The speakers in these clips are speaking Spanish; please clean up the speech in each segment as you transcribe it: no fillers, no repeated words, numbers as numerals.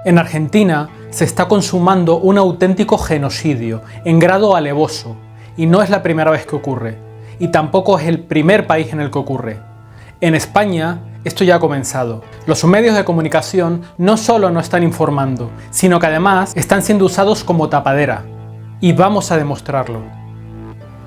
En Argentina se está consumando un auténtico genocidio en grado alevoso, y no es la primera vez que ocurre, y tampoco es el primer país en el que ocurre. En España esto ya ha comenzado. Los medios de comunicación no solo no están informando, sino que además están siendo usados como tapadera. Y vamos a demostrarlo.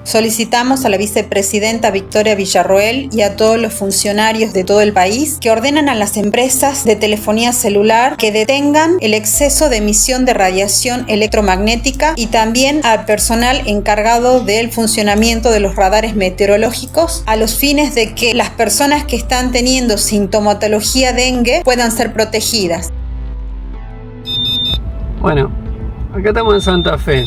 Solicitamos a la vicepresidenta Victoria Villarroel y a todos los funcionarios de todo el país que ordenen a las empresas de telefonía celular que detengan el exceso de emisión de radiación electromagnética y también al personal encargado del funcionamiento de los radares meteorológicos a los fines de que las personas que están teniendo sintomatología dengue puedan ser protegidas. Bueno, acá estamos en Santa Fe.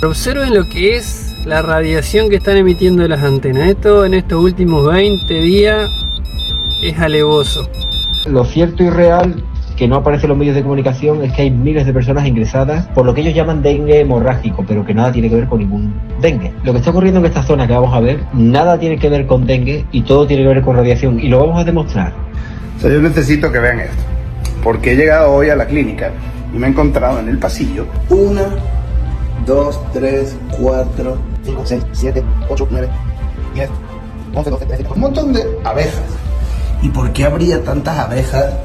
Observen lo que es la radiación que están emitiendo las antenas. Esto en estos últimos 20 días es alevoso. Lo cierto y real que no aparece en los medios de comunicación es que hay miles de personas ingresadas por lo que ellos llaman dengue hemorrágico, pero que nada tiene que ver con ningún dengue. Lo que está ocurriendo en esta zona que vamos a ver, nada tiene que ver con dengue y todo tiene que ver con radiación, y lo vamos a demostrar. O sea, yo necesito que vean esto, porque he llegado hoy a la clínica y me he encontrado en el pasillo 1, 2, 3, 4, 5, 6, 7, 8, 9, 10, 11, 12, 13, un montón de abejas. ¿Y por qué habría tantas abejas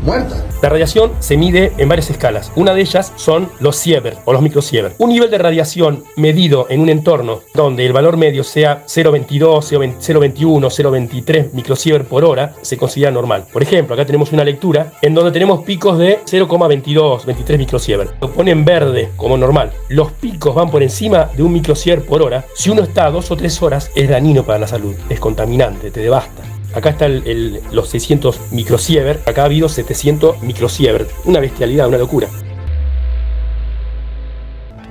muertas? La radiación se mide en varias escalas. Una de ellas son los sievert o los microsievert. Un nivel de radiación medido en un entorno donde el valor medio sea 0,22, 0,21, 0,23 microsievert por hora se considera normal. Por ejemplo, acá tenemos una lectura en donde tenemos picos de 0,22, 23 microsievert. Lo pone en verde como normal. Los picos van por encima de un microsievert por hora. Si uno está 2 o 3 horas es dañino para la salud, es contaminante, te devasta. Acá está los 600 microsievert, acá ha habido 700 microsievert. Una bestialidad, una locura.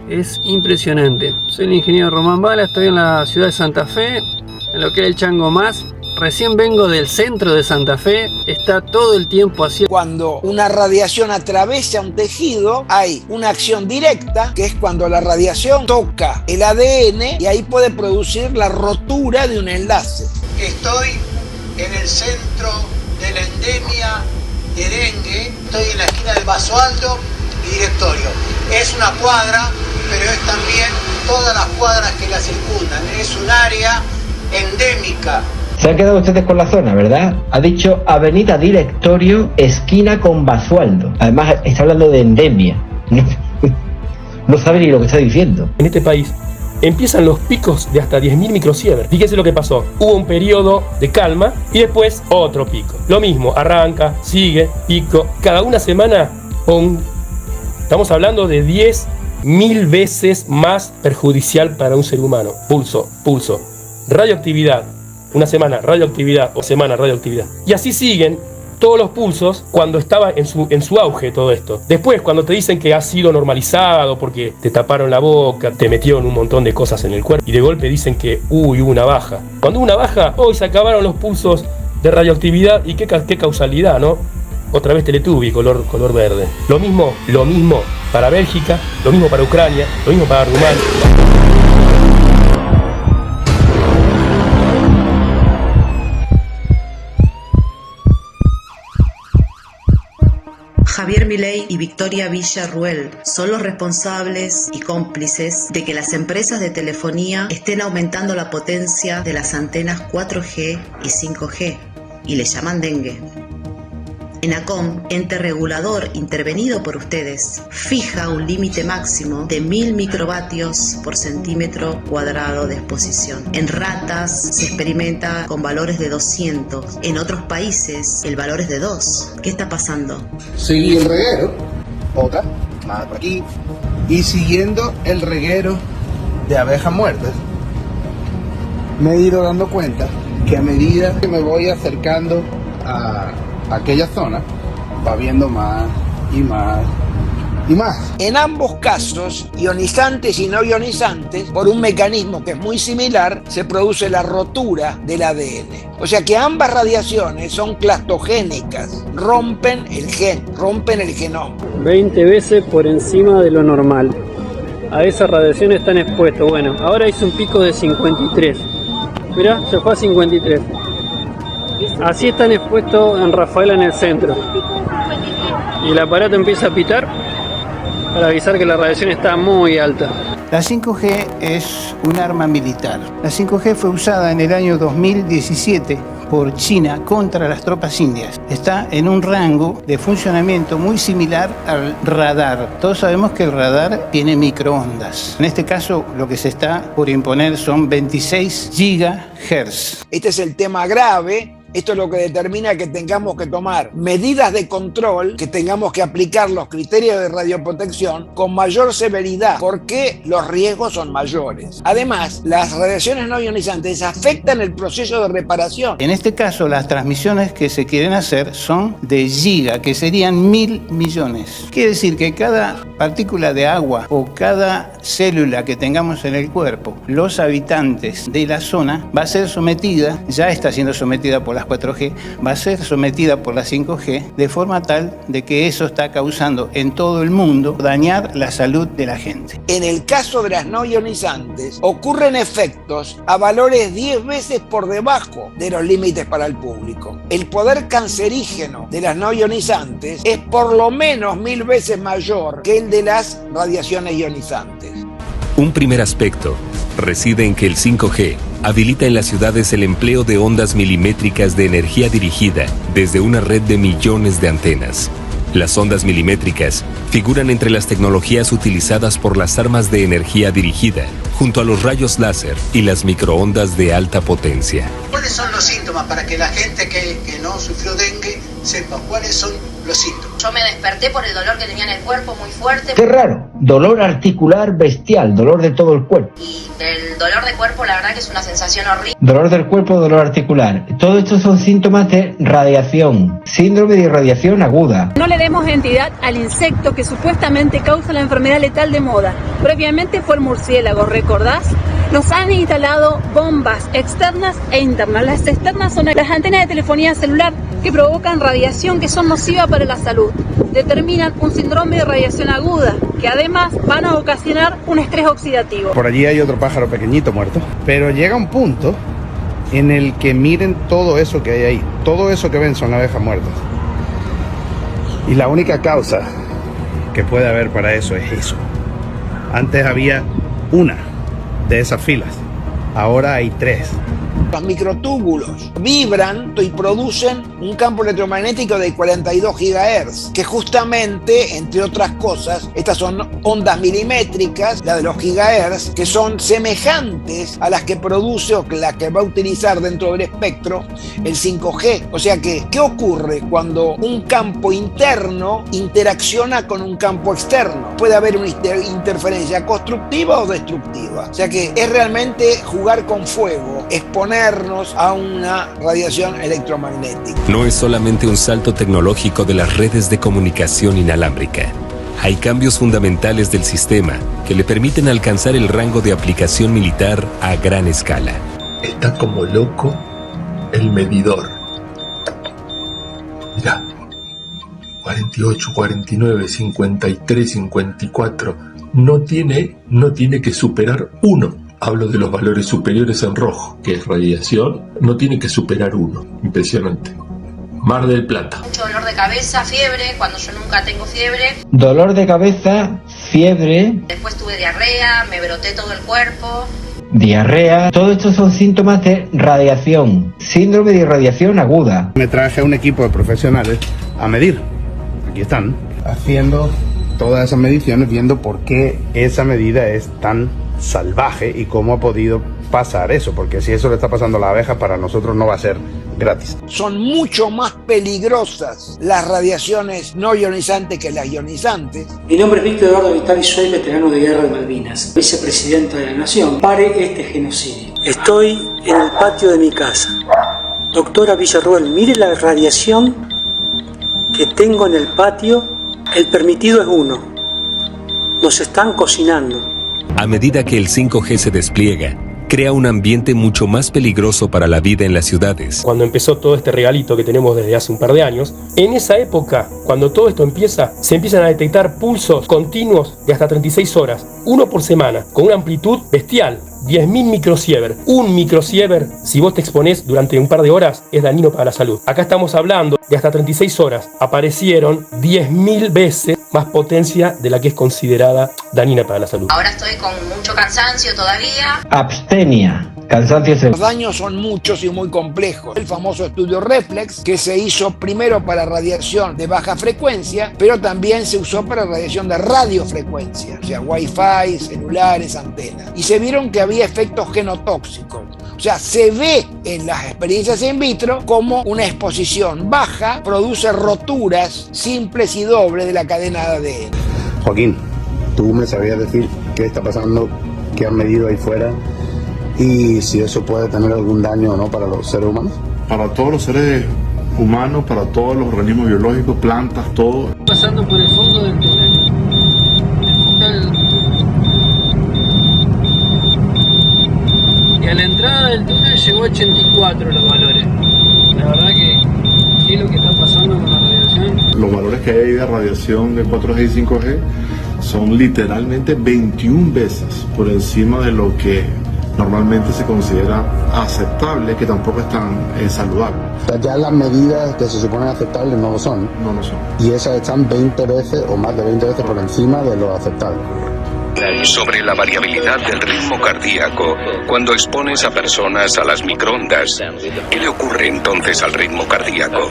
Es impresionante. Soy el ingeniero Román Bala, estoy en la ciudad de Santa Fe, en lo que es el Chango Más. Recién vengo del centro de Santa Fe, está todo el tiempo así. Cuando una radiación atraviesa un tejido, hay una acción directa, que es cuando la radiación toca el ADN y ahí puede producir la rotura de un enlace. Estoy en el centro de la endemia de dengue, estoy en la esquina de Basualdo y Directorio. Es una cuadra, pero es también todas las cuadras que la circundan. Es un área endémica. Se han quedado ustedes con la zona, ¿verdad? Ha dicho Avenida Directorio, esquina con Basualdo. Además, está hablando de endemia. No sabe ni lo que está diciendo. En este país empiezan los picos de hasta 10.000 microsievert. Fíjense lo que pasó. Hubo un periodo de calma y después otro pico. Lo mismo, arranca, sigue, pico. Cada una semana, ¡pum! Estamos hablando de 10.000 veces más perjudicial para un ser humano. Pulso. Radioactividad. Una semana, radioactividad. O semana, radioactividad. Y así siguen todos los pulsos cuando estaba en su auge todo esto. Después, cuando te dicen que ha sido normalizado porque te taparon la boca, te metieron un montón de cosas en el cuerpo y de golpe dicen que hubo una baja. Cuando hubo una baja, hoy se acabaron los pulsos de radioactividad y qué causalidad, ¿no? Otra vez Teletubby, color verde. Lo mismo para Bélgica, lo mismo para Ucrania, lo mismo para Rumania. Javier Milei y Victoria Villarroel son los responsables y cómplices de que las empresas de telefonía estén aumentando la potencia de las antenas 4G y 5G y le llaman dengue. ENACOM, ente regulador intervenido por ustedes, fija un límite máximo de 1000 microvatios por centímetro cuadrado de exposición. En ratas se experimenta con valores de 200. En otros países el valor es de 2. ¿Qué está pasando? Seguí el reguero, otra, más por aquí, y siguiendo el reguero de abejas muertas, me he ido dando cuenta que a medida que me voy acercando a aquella zona, va viendo más y más y más. En ambos casos, ionizantes y no ionizantes, por un mecanismo que es muy similar, se produce la rotura del ADN. O sea que ambas radiaciones son clastogénicas, rompen el gen, rompen el genoma. 20 veces por encima de lo normal. A esa radiación están expuestos. Bueno, ahora hice un pico de 53. Mirá, se fue a 53. Así están expuestos en Rafaela en el centro. y el aparato empieza a pitar para avisar que la radiación está muy alta. La 5G es un arma militar. La 5G fue usada en el año 2017 por China contra las tropas indias. Está en un rango de funcionamiento muy similar al radar. Todos sabemos que el radar tiene microondas. En este caso, lo que se está por imponer son 26 GHz. Este es el tema grave. Esto es lo que determina que tengamos que tomar medidas de control, que tengamos que aplicar los criterios de radioprotección con mayor severidad, porque los riesgos son mayores. Además, las radiaciones no ionizantes afectan el proceso de reparación. En este caso, las transmisiones que se quieren hacer son de giga, que serían 1.000 millones. Quiere decir que cada partícula de agua o cada célula que tengamos en el cuerpo, los habitantes de la zona, va a ser sometida, ya está siendo sometida por las 4G, va a ser sometida por la 5G, de forma tal de que eso está causando en todo el mundo dañar la salud de la gente. En el caso de las no ionizantes, ocurren efectos a valores 10 veces por debajo de los límites para el público. El poder cancerígeno de las no ionizantes es por lo menos 1000 veces mayor que el de las radiaciones ionizantes. Un primer aspecto reside en que el 5G habilita en las ciudades el empleo de ondas milimétricas de energía dirigida desde una red de millones de antenas. Las ondas milimétricas figuran entre las tecnologías utilizadas por las armas de energía dirigida, junto a los rayos láser y las microondas de alta potencia. ¿Cuáles son los síntomas para que la gente que no sufrió dengue sepa cuáles son los síntomas? Yo me desperté por el dolor que tenía en el cuerpo muy fuerte. Qué raro, dolor articular bestial, dolor de todo el cuerpo. Y del dolor de cuerpo la verdad que es una sensación horrible. Dolor del cuerpo, dolor articular. Todo esto son síntomas de radiación, síndrome de irradiación aguda. No le demos entidad al insecto que supuestamente causa la enfermedad letal de moda. Previamente fue el murciélago, ¿recordás? Nos han instalado bombas externas e internas. Las externas son las antenas de telefonía celular que provocan radiación que son nocivas para la salud. Determinan un síndrome de radiación aguda, que además van a ocasionar un estrés oxidativo. Por allí hay otro pájaro pequeñito muerto, pero llega un punto en el que miren todo eso que hay ahí. Todo eso que ven son abejas muertas. Y la única causa que puede haber para eso es eso. Antes había una de esas filas, ahora hay 3. Los microtúbulos vibran y producen un campo electromagnético de 42 GHz, que justamente, entre otras cosas, estas son ondas milimétricas, la de los gigahertz, que son semejantes a las que produce o la que va a utilizar dentro del espectro el 5G. O sea que, ¿qué ocurre cuando un campo interno interacciona con un campo externo? Puede haber una interferencia constructiva o destructiva. O sea que es realmente jugar con fuego, exponernos a una radiación electromagnética. No es solamente un salto tecnológico de las redes de comunicación inalámbrica. Hay cambios fundamentales del sistema que le permiten alcanzar el rango de aplicación militar a gran escala. Está como loco el medidor. Mirá, 48, 49, 53, 54. No tiene que superar 1. Hablo de los valores superiores en rojo, que es radiación, no tiene que superar 1. Impresionante. Mar del Plata. Mucho dolor de cabeza, fiebre, cuando yo nunca tengo fiebre. Dolor de cabeza, fiebre. Después tuve diarrea, me broté todo el cuerpo. Diarrea. Todo esto son síntomas de radiación, síndrome de irradiación aguda. Me traje un equipo de profesionales a medir. Aquí están, haciendo todas esas mediciones, viendo por qué esa medida es tan salvaje y cómo ha podido pasar eso, porque si eso le está pasando a la abeja, para nosotros no va a ser gratis. Son mucho más peligrosas las radiaciones no ionizantes que las ionizantes. Mi nombre es Víctor Eduardo Vitali, soy veterano de guerra de Malvinas, vicepresidente de la Nación. Pare este genocidio. Estoy en el patio de mi casa. Doctora Villarruel, mire la radiación que tengo en el patio. El permitido es 1. Nos están cocinando. A medida que el 5G se despliega, crea un ambiente mucho más peligroso para la vida en las ciudades. Cuando empezó todo este regalito que tenemos desde hace un par de años, en esa época, cuando todo esto empieza, se empiezan a detectar pulsos continuos de hasta 36 horas, uno por semana, con una amplitud bestial. 10.000 microsievert. Un microsievert, si vos te exponés durante un par de horas, es dañino para la salud. Acá estamos hablando de hasta 36 horas. Aparecieron 10.000 veces más potencia de la que es considerada dañina para la salud. Ahora estoy con mucho cansancio todavía. Abstenia. Cansancio. Los daños son muchos y muy complejos. El famoso estudio Reflex, que se hizo primero para radiación de baja frecuencia, pero también se usó para radiación de radiofrecuencia, o sea, wifi, celulares, antenas. Y se vieron que había efectos genotóxicos. O sea, se ve en las experiencias in vitro como una exposición baja produce roturas simples y dobles de la cadena de ADN. Joaquín, ¿tú me sabías decir qué está pasando, qué han medido ahí fuera y si eso puede tener algún daño o no para los seres humanos? Para todos los seres humanos, para todos los organismos biológicos, plantas, todo. Pasando por el fondo del túnel. Y a la entrada del túnel llegó a 84 los valores. La verdad que, ¿qué es lo que está pasando con la radiación? Los valores que hay de radiación de 4G y 5G son literalmente 21 veces por encima de lo que normalmente se considera aceptable, que tampoco es tan saludable. O sea, ya las medidas que se suponen aceptables no lo son. No lo son. Y esas están 20 veces o más de 20 veces por encima de lo aceptable. Sobre la variabilidad del ritmo cardíaco cuando expones a personas a las microondas. ¿Qué le ocurre entonces al ritmo cardíaco?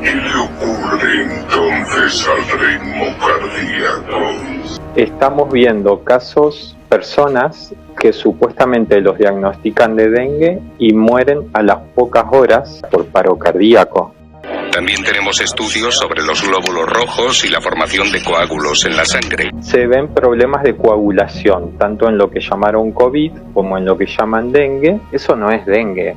¿Qué le ocurre entonces al ritmo cardíaco? Estamos viendo casos, personas que supuestamente los diagnostican de dengue y mueren a las pocas horas por paro cardíaco. También tenemos estudios sobre los glóbulos rojos y la formación de coágulos en la sangre. Se ven problemas de coagulación, tanto en lo que llamaron COVID como en lo que llaman dengue. Eso no es dengue.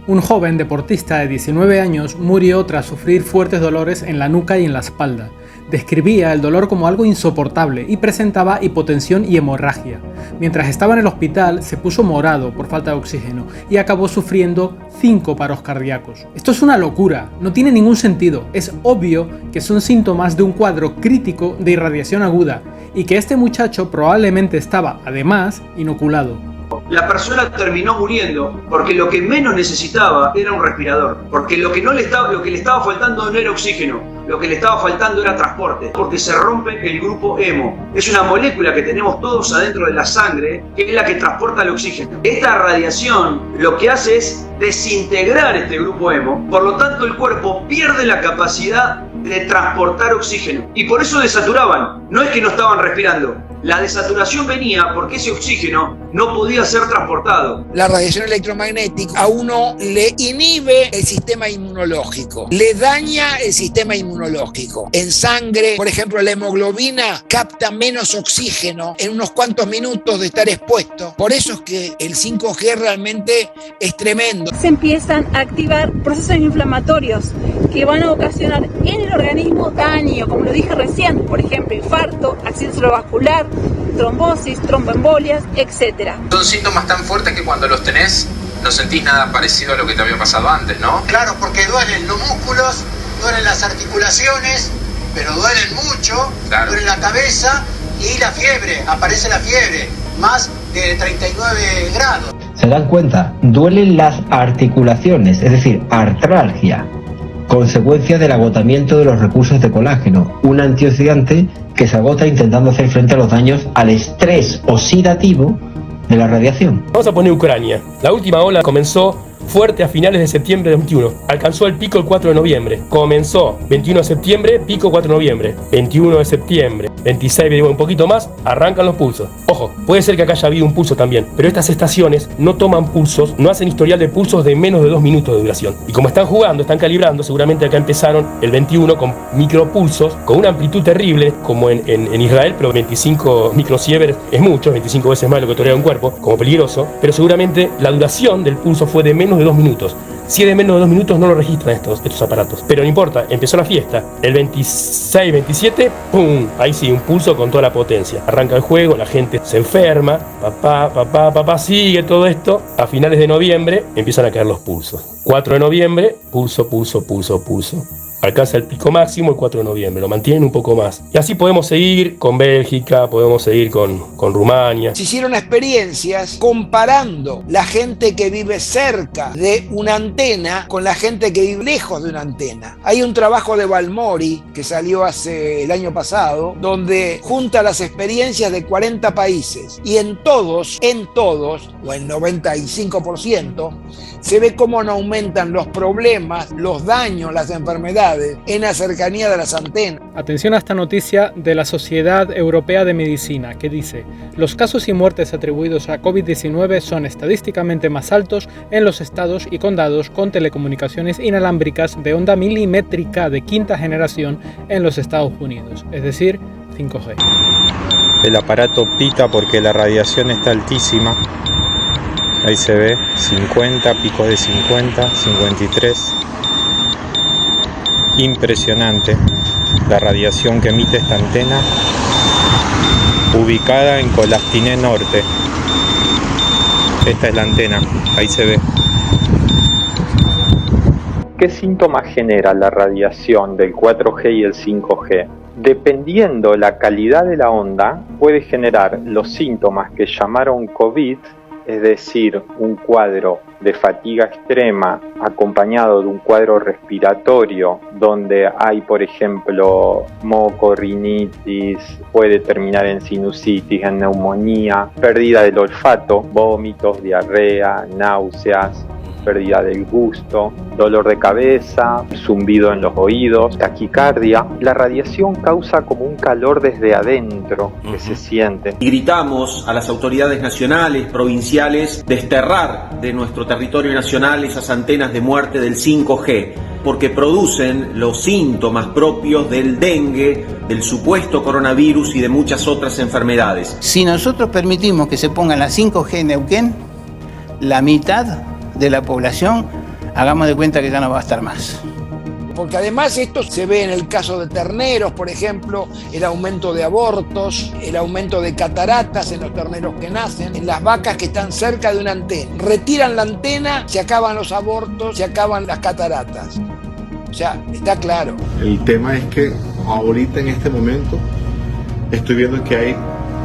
Un joven deportista de 19 años murió tras sufrir fuertes dolores en la nuca y en la espalda. Describía el dolor como algo insoportable y presentaba hipotensión y hemorragia. Mientras estaba en el hospital se puso morado por falta de oxígeno y acabó sufriendo 5 paros cardíacos. Esto es una locura, no tiene ningún sentido. Es obvio que son síntomas de un cuadro crítico de irradiación aguda y que este muchacho probablemente estaba, además, inoculado. La persona terminó muriendo porque lo que menos necesitaba era un respirador, porque lo que le estaba faltando no era oxígeno, lo que le estaba faltando era transporte, porque se rompe el grupo hemo. Es una molécula que tenemos todos adentro de la sangre, que es la que transporta el oxígeno. Esta radiación lo que hace es desintegrar este grupo hemo, por lo tanto el cuerpo pierde la capacidad de transportar oxígeno y por eso desaturaban. No es que no estaban respirando, la desaturación venía porque ese oxígeno no podía ser transportado. La radiación electromagnética a uno le inhibe el sistema inmunológico, le daña el sistema inmunológico. En sangre, por ejemplo, la hemoglobina capta menos oxígeno en unos cuantos minutos de estar expuesto. Por eso es que el 5G realmente es tremendo. Se empiezan a activar procesos inflamatorios que van a ocasionar en el organismo daño, como lo dije recién, por ejemplo, infarto, accidente cerebrovascular, trombosis, tromboembolias, etc. Son síntomas tan fuertes que cuando los tenés no sentís nada parecido a lo que te había pasado antes, ¿no? Claro, porque duelen los músculos, duelen las articulaciones, pero duelen mucho, claro. Duele la cabeza y la fiebre, aparece la fiebre, más de 39 grados. ¿Se dan cuenta? Duelen las articulaciones, es decir, artralgia, consecuencia del agotamiento de los recursos de colágeno, un antioxidante que se agota intentando hacer frente a los daños al estrés oxidativo de la radiación. Vamos a poner Ucrania. La última ola comenzó fuerte a finales de septiembre de 2021. Alcanzó el pico el 4 de noviembre. Comenzó 21 de septiembre, pico 4 de noviembre. 21 de septiembre, 26, digo, un poquito más, arrancan los pulsos. Ojo, puede ser que acá haya habido un pulso también, pero estas estaciones no toman pulsos, no hacen historial de pulsos de menos de 2 minutos de duración. Y como están jugando, están calibrando, seguramente acá empezaron el 21 con micropulsos, con una amplitud terrible, como en Israel, pero 25 microsievert es mucho, 25 veces más de lo que tolera un cuerpo, como peligroso, pero seguramente la duración del pulso fue de menos de 2 minutos. Si es de menos de 2 minutos no lo registran estos aparatos. Pero no importa, empezó la fiesta. El 26, 27, ¡pum! Ahí sí, un pulso con toda la potencia. Arranca el juego, la gente se enferma, papá, sigue todo esto. A finales de noviembre empiezan a caer los pulsos. 4 de noviembre, pulso. Alcanza el pico máximo el 4 de noviembre, lo mantienen un poco más. Y así podemos seguir con Bélgica, podemos seguir con Rumania. Se hicieron experiencias comparando la gente que vive cerca de una antena con la gente que vive lejos de una antena. Hay un trabajo de Balmori que salió el año pasado, donde junta las experiencias de 40 países y en todos, o el 95%, se ve cómo no aumentan los problemas, los daños, las enfermedades en la cercanía de las antenas. Atención a esta noticia de la Sociedad Europea de Medicina, que dice: los casos y muertes atribuidos a COVID-19 son estadísticamente más altos en los estados y condados con telecomunicaciones inalámbricas de onda milimétrica de quinta generación en los Estados Unidos, es decir, 5G. El aparato pita porque la radiación está altísima. Ahí se ve 50, picos de 50, 53. Impresionante la radiación que emite esta antena, ubicada en Colastiné Norte. Esta es la antena, ahí se ve. ¿Qué síntomas genera la radiación del 4G y el 5G? Dependiendo la calidad de la onda, puede generar los síntomas que llamaron COVID, es decir, un cuadro de fatiga extrema acompañado de un cuadro respiratorio donde hay, por ejemplo, moco, rinitis, puede terminar en sinusitis, en neumonía, pérdida del olfato, vómitos, diarrea, náuseas, pérdida del gusto, dolor de cabeza, zumbido en los oídos, taquicardia. La radiación causa como un calor desde adentro que se siente. Y gritamos a las autoridades nacionales, provinciales, desterrar de nuestro territorio nacional esas antenas de muerte del 5G, porque producen los síntomas propios del dengue, del supuesto coronavirus y de muchas otras enfermedades. Si nosotros permitimos que se pongan las 5G en Neuquén, la mitad de la población, hagamos de cuenta que ya no va a estar más. Porque además esto se ve en el caso de terneros, por ejemplo, el aumento de abortos, el aumento de cataratas en los terneros que nacen, en las vacas que están cerca de una antena. Retiran la antena, se acaban los abortos, se acaban las cataratas. O sea, está claro. El tema es que ahorita en este momento estoy viendo que hay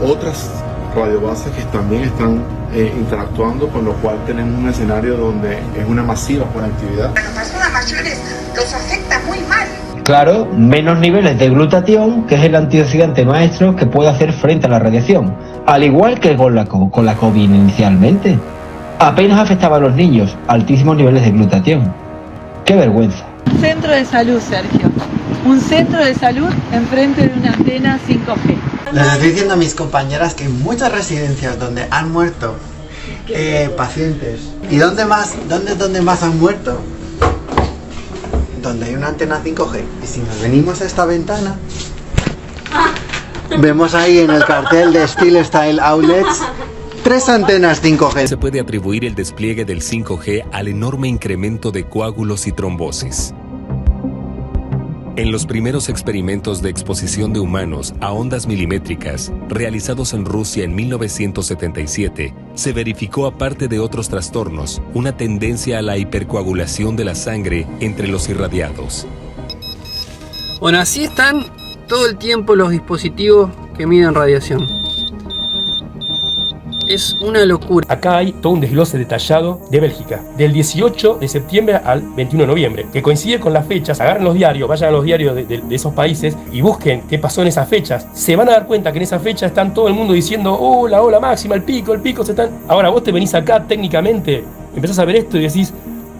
otras radiobases que también están interactuando, con lo cual tenemos un escenario donde es una masiva conectividad. A las personas mayores los afecta muy mal. Claro, menos niveles de glutatión, que es el antioxidante maestro que puede hacer frente a la radiación, al igual que con la COVID inicialmente. Apenas afectaba a los niños, altísimos niveles de glutatión. ¡Qué vergüenza! Centro de salud, Sergio. Un centro de salud enfrente de una antena 5G. Les estoy diciendo a mis compañeras que en muchas residencias donde han muerto pacientes, ¿y dónde más han muerto? Donde hay una antena 5G. Y si nos venimos a esta ventana, vemos ahí en el cartel de Steel Style Outlets 3 antenas 5G. Se puede atribuir el despliegue del 5G al enorme incremento de coágulos y trombosis. En los primeros experimentos de exposición de humanos a ondas milimétricas, realizados en Rusia en 1977, se verificó, aparte de otros trastornos, una tendencia a la hipercoagulación de la sangre entre los irradiados. Bueno, así están todo el tiempo los dispositivos que miden radiación. Es una locura. Acá hay todo un desglose detallado de Bélgica, del 18 de septiembre al 21 de noviembre, que coincide con las fechas. Agarren los diarios, vayan a los diarios de esos países y busquen qué pasó en esas fechas. Se van a dar cuenta que en esas fechas están todo el mundo diciendo: oh, la ola máxima, el pico, se están... Ahora vos te venís acá técnicamente, empezás a ver esto y decís: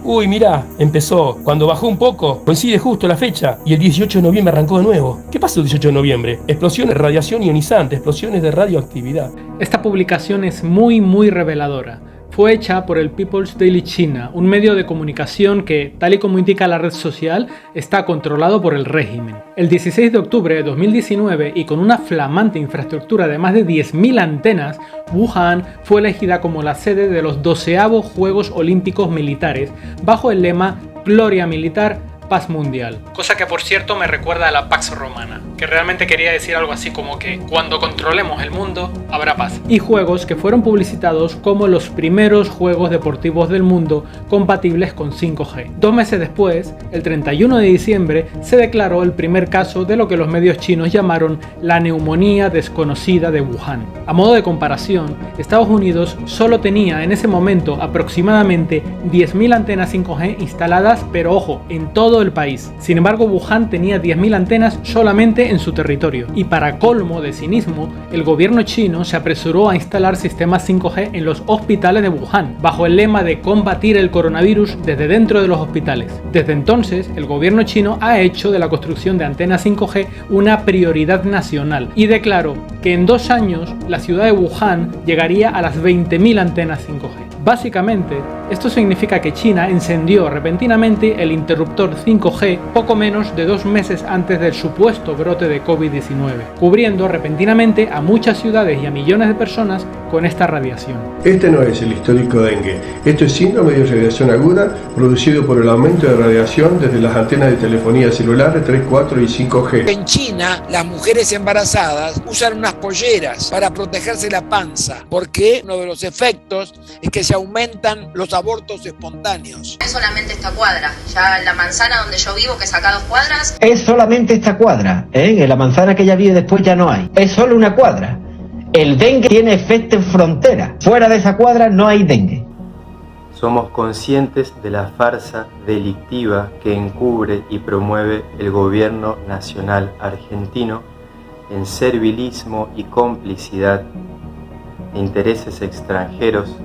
uy, mirá, empezó. Cuando bajó un poco, coincide justo la fecha y el 18 de noviembre arrancó de nuevo. ¿Qué pasó el 18 de noviembre? Explosiones, radiación ionizante, explosiones de radioactividad. Esta publicación es muy reveladora. fue hecha por el People's Daily China, un medio de comunicación que, tal y como indica la red social, está controlado por el régimen. El 16 de octubre de 2019, y con una flamante infraestructura de más de 10.000 antenas, Wuhan fue elegida como la sede de los 12avos Juegos Olímpicos Militares, bajo el lema Gloria Militar, Paz Mundial. Cosa que, por cierto, me recuerda a la Pax Romana, que realmente quería decir algo así como que cuando controlemos el mundo, habrá paz. Y juegos que fueron publicitados como los primeros juegos deportivos del mundo compatibles con 5G. 2 meses después, el 31 de diciembre, se declaró el primer caso de lo que los medios chinos llamaron la neumonía desconocida de Wuhan. A modo de comparación, Estados Unidos solo tenía en ese momento aproximadamente 10.000 antenas 5G instaladas, pero ojo, en todo el país. Sin embargo, Wuhan tenía 10.000 antenas solamente en su territorio. Y para colmo de cinismo, el gobierno chino se apresuró a instalar sistemas 5G en los hospitales de Wuhan, bajo el lema de combatir el coronavirus desde dentro de los hospitales. Desde entonces, el gobierno chino ha hecho de la construcción de antenas 5G una prioridad nacional y declaró que en 2 años la ciudad de Wuhan llegaría a las 20.000 antenas 5G. Básicamente, esto significa que China encendió repentinamente el interruptor 5G poco menos de 2 meses antes del supuesto brote de COVID-19, cubriendo repentinamente a muchas ciudades y a millones de personas con esta radiación. Este no es el histórico dengue, esto es síndrome de radiación aguda producido por el aumento de radiación desde las antenas de telefonía celular 3, 4 y 5G. En China, las mujeres embarazadas usan unas polleras para protegerse la panza, porque uno de los efectos es que se aumentan los abortos espontáneos. Es solamente esta cuadra, ya en la manzana donde yo vivo, que es acá 2 cuadras. Es solamente esta cuadra, en la manzana que ella vive después ya no hay. Es solo una cuadra. El dengue tiene efecto en frontera. Fuera de esa cuadra no hay dengue. Somos conscientes de la farsa delictiva que encubre y promueve el gobierno nacional argentino en servilismo y complicidad de intereses extranjeros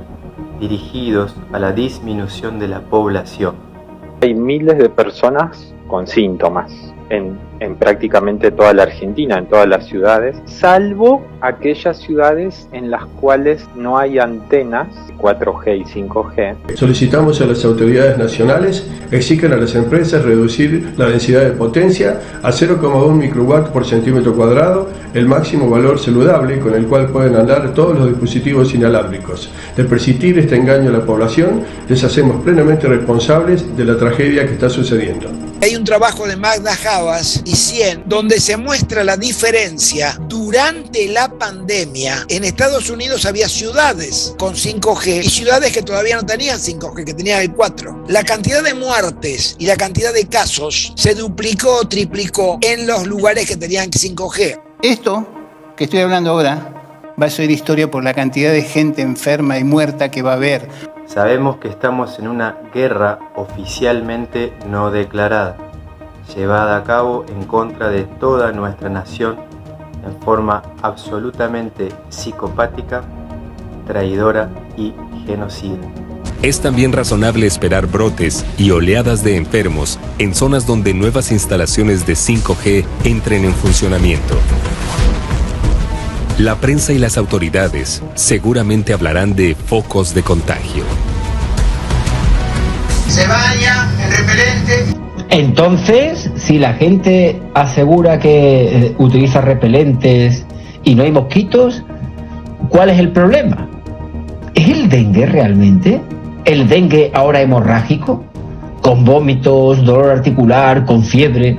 dirigidos a la disminución de la población. Hay miles de personas con síntomas en prácticamente toda la Argentina, en todas las ciudades, salvo aquellas ciudades en las cuales no hay antenas 4G y 5G. Solicitamos a las autoridades nacionales exijan a las empresas reducir la densidad de potencia a 0,1 microwatt por centímetro cuadrado, el máximo valor saludable con el cual pueden andar todos los dispositivos inalámbricos. De persistir este engaño a la población, les hacemos plenamente responsables de la tragedia que está sucediendo. Hay un trabajo de Magda Havas y 100 donde se muestra la diferencia durante la pandemia. En Estados Unidos había ciudades con 5G y ciudades que todavía no tenían 5G, que tenían el 4. La cantidad de muertes y la cantidad de casos se duplicó o triplicó en los lugares que tenían 5G. Esto que estoy hablando ahora va a ser historia por la cantidad de gente enferma y muerta que va a haber. Sabemos que estamos en una guerra oficialmente no declarada, llevada a cabo en contra de toda nuestra nación en forma absolutamente psicopática, traidora y genocida. Es también razonable esperar brotes y oleadas de enfermos en zonas donde nuevas instalaciones de 5G entren en funcionamiento. La prensa y las autoridades seguramente hablarán de focos de contagio. Se baña en repelente. Entonces, si la gente asegura que utiliza repelentes y no hay mosquitos, ¿cuál es el problema? ¿Es el dengue realmente? ¿El dengue ahora hemorrágico? Con vómitos, dolor articular, con fiebre,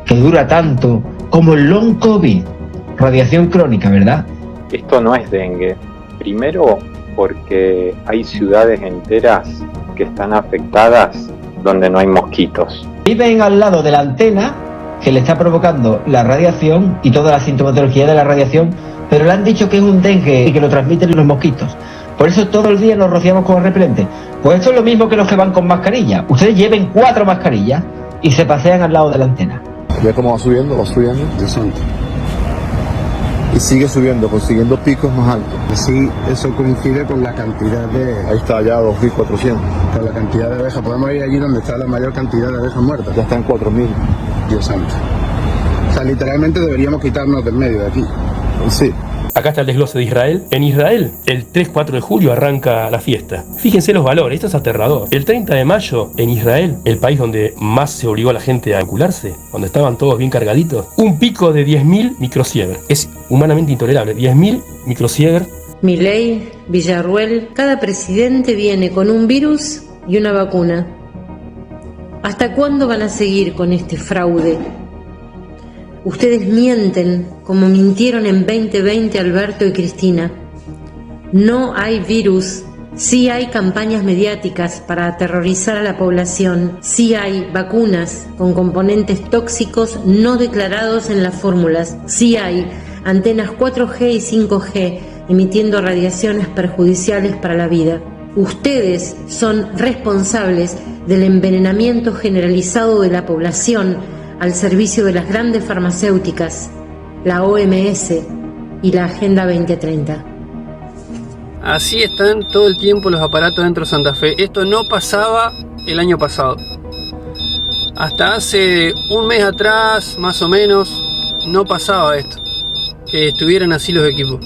que dura tanto, como el long COVID, radiación crónica, ¿verdad? Esto no es dengue. Primero, porque hay ciudades enteras que están afectadas donde no hay mosquitos. Viven al lado de la antena que le está provocando la radiación y toda la sintomatología de la radiación, pero le han dicho que es un dengue y que lo transmiten los mosquitos. Por eso todo el día nos rociamos con el repelente. Pues esto es lo mismo que los que van con mascarilla. Ustedes lleven 4 mascarillas y se pasean al lado de la antena. ¿Ve cómo va subiendo? Dios santo. Y sigue subiendo, consiguiendo picos más altos. Así, eso coincide con la cantidad de... Ahí está ya 2.400. Con la cantidad de abejas. Podemos ir allí donde está la mayor cantidad de abejas muertas. Ya está en 4.000. Dios santo. O sea, literalmente deberíamos quitarnos del medio de aquí. Sí, Acá está el desglose de Israel. En Israel, el 3-4 de julio arranca la fiesta. Fíjense los valores, esto es aterrador. El 30 de mayo, en Israel, el país donde más se obligó a la gente a inocularse, donde estaban todos bien cargaditos, un pico de 10.000 microsievert. Es humanamente intolerable. 10.000 microsievert. Milei, Villarruel, cada presidente viene con un virus y una vacuna. ¿Hasta cuándo van a seguir con este fraude? Ustedes mienten como mintieron en 2020 Alberto y Cristina. No hay virus, sí hay campañas mediáticas para aterrorizar a la población, sí hay vacunas con componentes tóxicos no declarados en las fórmulas, sí hay antenas 4G y 5G emitiendo radiaciones perjudiciales para la vida. Ustedes son responsables del envenenamiento generalizado de la población al servicio de las grandes farmacéuticas, la OMS y la Agenda 2030. Así están todo el tiempo los aparatos dentro de Santa Fe. Esto no pasaba el año pasado. Hasta hace un mes atrás, más o menos, no pasaba esto, que estuvieran así los equipos.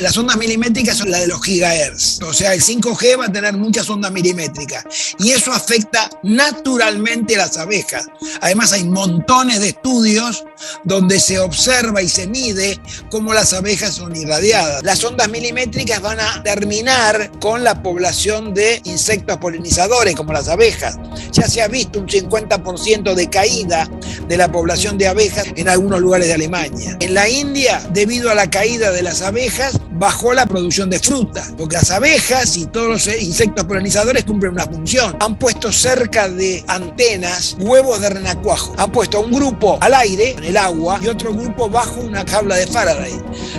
Las ondas milimétricas son las de los gigahertz, o sea, el 5G va a tener muchas ondas milimétricas y eso afecta naturalmente a las abejas. Además hay montones de estudios donde se observa y se mide cómo las abejas son irradiadas. Las ondas milimétricas van a terminar con la población de insectos polinizadores como las abejas. Ya se ha visto un 50% de caída de la población de abejas en algunos lugares de Alemania. En la India, debido a la caída de las abejas, bajó la producción de fruta, porque las abejas y todos los insectos polinizadores cumplen una función. Han puesto cerca de antenas huevos de renacuajo. Han puesto un grupo al aire, en el agua, y otro grupo bajo una jaula de Faraday.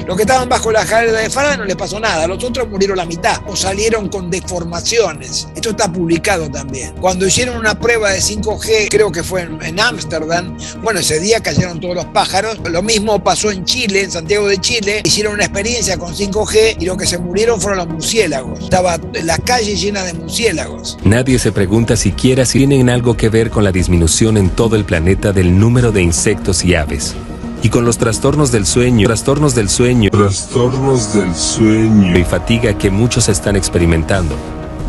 Los que estaban bajo la jaula de Faraday no les pasó nada, los otros murieron la mitad o salieron con deformaciones. Esto está publicado también. Cuando hicieron una prueba de 5G, creo que fue en Ámsterdam, bueno, ese día cayeron todos los pájaros. Lo mismo pasó en Chile, en Santiago de Chile. Hicieron una experiencia con 5G y lo que se murieron fueron los murciélagos. Estaba la calle llena de murciélagos. Nadie se pregunta siquiera si tienen algo que ver con la disminución en todo el planeta del número de insectos y aves. Y con los trastornos del sueño y fatiga que muchos están experimentando.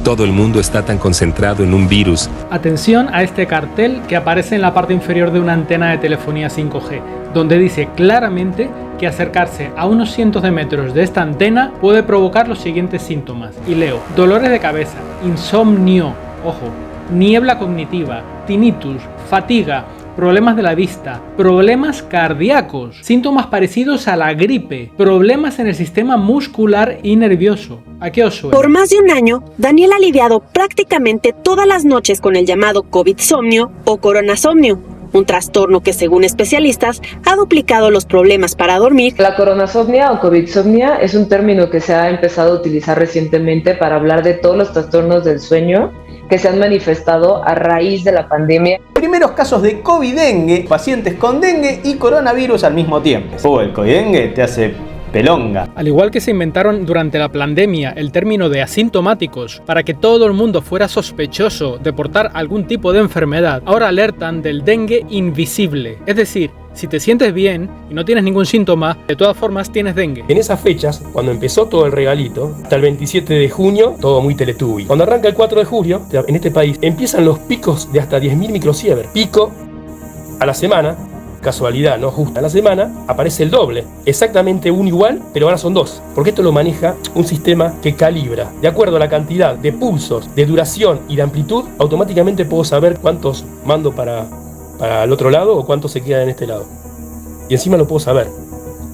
Todo el mundo está tan concentrado en un virus. Atención a este cartel que aparece en la parte inferior de una antena de telefonía 5G, donde dice claramente que acercarse a unos cientos de metros de esta antena puede provocar los siguientes síntomas. Y leo: dolores de cabeza, insomnio, ojo, niebla cognitiva, tinnitus, fatiga, problemas de la vista, problemas cardíacos, síntomas parecidos a la gripe, problemas en el sistema muscular y nervioso. ¿A qué os suena? Por más de un año, Daniel ha lidiado prácticamente todas las noches con el llamado COVID-somnio o coronasomnio, un trastorno que, según especialistas, ha duplicado los problemas para dormir. La coronasomnia o COVID-somnia es un término que se ha empezado a utilizar recientemente para hablar de todos los trastornos del sueño que se han manifestado a raíz de la pandemia. Primeros casos de COVID-dengue, pacientes con dengue y coronavirus al mismo tiempo. El COVID-dengue te hace pelonga. Al igual que se inventaron durante la pandemia el término de asintomáticos para que todo el mundo fuera sospechoso de portar algún tipo de enfermedad, ahora alertan del dengue invisible. Es decir, si te sientes bien y no tienes ningún síntoma, de todas formas tienes dengue. En esas fechas, cuando empezó todo el regalito, hasta el 27 de junio, todo muy Teletubby. Cuando arranca el 4 de julio, en este país, empiezan los picos de hasta 10.000 microsievert. Pico a la semana, casualidad, no justa, a la semana, aparece el doble. Exactamente uno igual, pero ahora son dos. Porque esto lo maneja un sistema que calibra. De acuerdo a la cantidad de pulsos, de duración y de amplitud, automáticamente puedo saber cuántos mando para el otro lado o cuántos se quedan en este lado. Y encima lo puedo saber,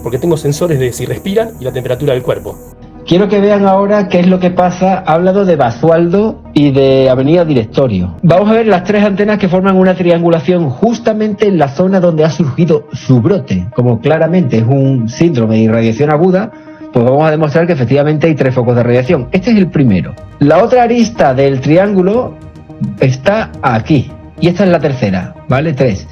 porque tengo sensores de si respiran y la temperatura del cuerpo. Quiero que vean ahora qué es lo que pasa. Ha hablado de Basualdo y de Avenida Directorio. Vamos a ver las tres antenas que forman una triangulación justamente en la zona donde ha surgido su brote. Como claramente es un síndrome de irradiación aguda, pues vamos a demostrar que efectivamente hay tres focos de radiación. Este es el primero. La otra arista del triángulo está aquí. Y esta es la tercera, ¿vale? 3.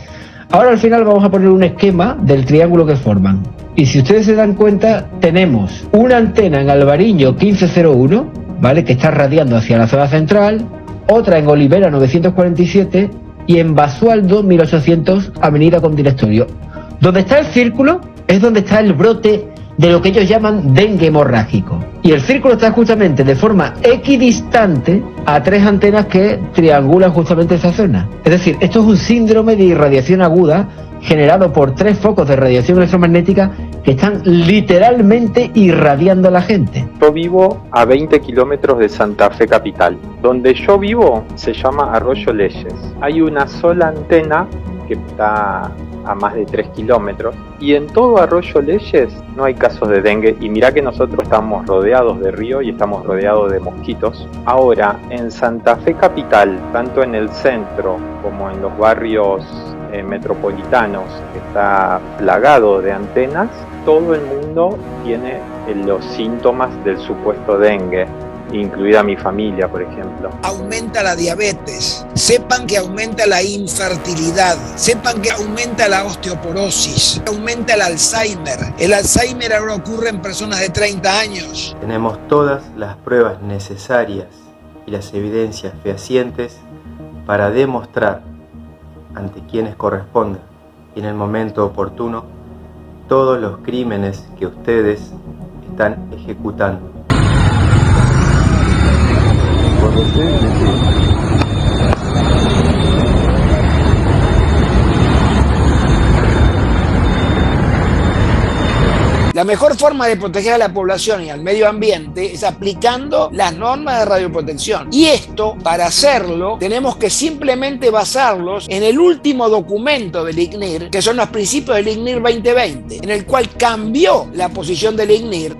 Ahora al final vamos a poner un esquema del triángulo que forman. Y si ustedes se dan cuenta, tenemos una antena en Alvariño 1501, ¿vale? Que está radiando hacia la zona central, otra en Olivera 947 y en Basualdo 1800, Avenida con Directorio. Donde está el círculo es donde está el brote de lo que ellos llaman dengue hemorrágico. Y el círculo está justamente de forma equidistante a 3 antenas que triangulan justamente esa zona. Es decir, esto es un síndrome de irradiación aguda generado por 3 focos de radiación electromagnética que están literalmente irradiando a la gente. Yo vivo a 20 kilómetros de Santa Fe capital. Donde yo vivo se llama Arroyo Leyes. Hay una sola antena que está a más de 3 kilómetros y en todo Arroyo Leyes no hay casos de dengue. Y mirá que nosotros estamos rodeados de río y estamos rodeados de mosquitos. Ahora, en Santa Fe capital, tanto en el centro como en los barrios metropolitanos, que está plagado de antenas, todo el mundo tiene los síntomas del supuesto dengue, incluida mi familia, por ejemplo. Aumenta la diabetes, sepan que aumenta la infertilidad, sepan que aumenta la osteoporosis, aumenta el Alzheimer. El Alzheimer ahora ocurre en personas de 30 años. Tenemos todas las pruebas necesarias y las evidencias fehacientes para demostrar ante quienes corresponda y en el momento oportuno todos los crímenes que ustedes están ejecutando. La mejor forma de proteger a la población y al medio ambiente es aplicando las normas de radioprotección. Y esto, para hacerlo, tenemos que simplemente basarlos en el último documento del ICNIR, que son los principios del ICNIR 2020, en el cual cambió la posición del ICNIR.